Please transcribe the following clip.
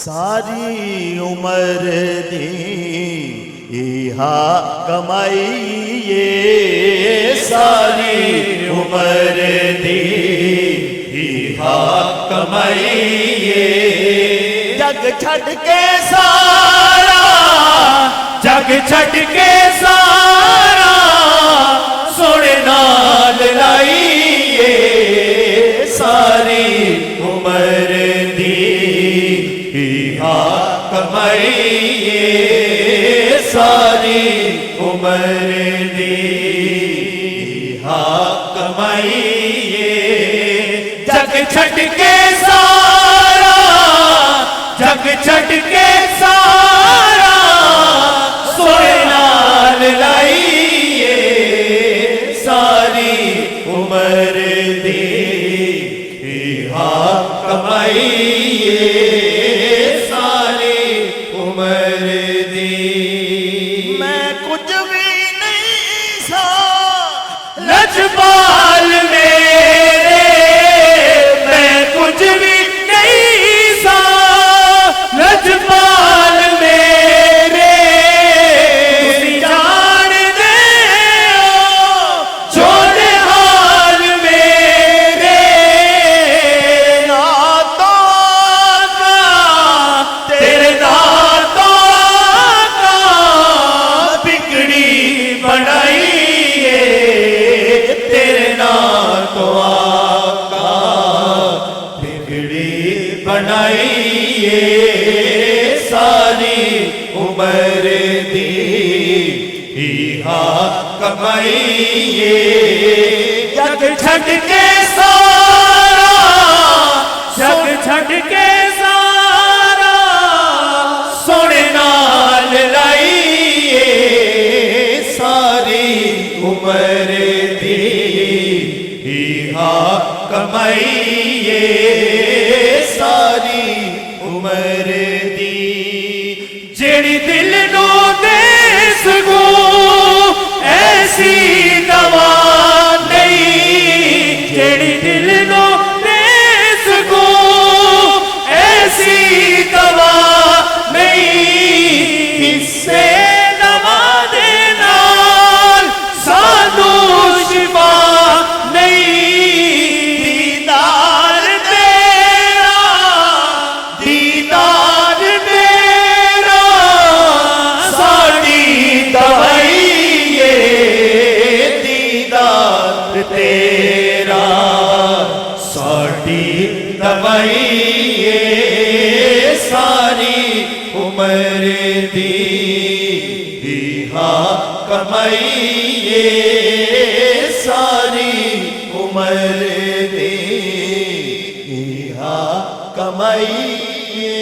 सारी उम्र दी इहा कमाईए, सारी उम्र दी इहा कमाईए। जग छड़ के सारा, जग छड़ के सारा सोने नाल लाईए, सारी उम्र दी इहा कमाईए, सारी उम्र दी इहा कमाईए। जग छड़ के सारा, जग छड़ के सारा सोने नाल लाईए, सारी उम्र दी इहा कमाईए, सारी उम्र दी। मैं कुछ भी नहीं सा लजपाल मेरे, मैं कुछ भी नहीं सा लजपाल मेरे। तुसी जान दे हो छोड़े हाल मेरे, नातों का तेरे नातों का बिगड़ी बनाईए, तेरे नातों का बिगड़ी बनाईए, सारी उम्र दी इहा कमाईए। जग छड़ के सारा, जग छड़ के सारा सोने नाल लाईए, सारी उम्र दी इहा कमाईए, सारी उम्र दी। जेड़ी दिल नू दे सकू ऐसी दवा नहीं, जेड़ी दिल नू दे सकू ऐसी दवा नहीं। इससे दवा दे नाल सानू शिफा नहीं। दीदार तेरा, दीदार तेरा साड़ी दवाईए, दीदार तेरा साड़ी दवाईए, सारी उम्र दी इहा कमाईए, सारी उम्र दी इहा कमाईए।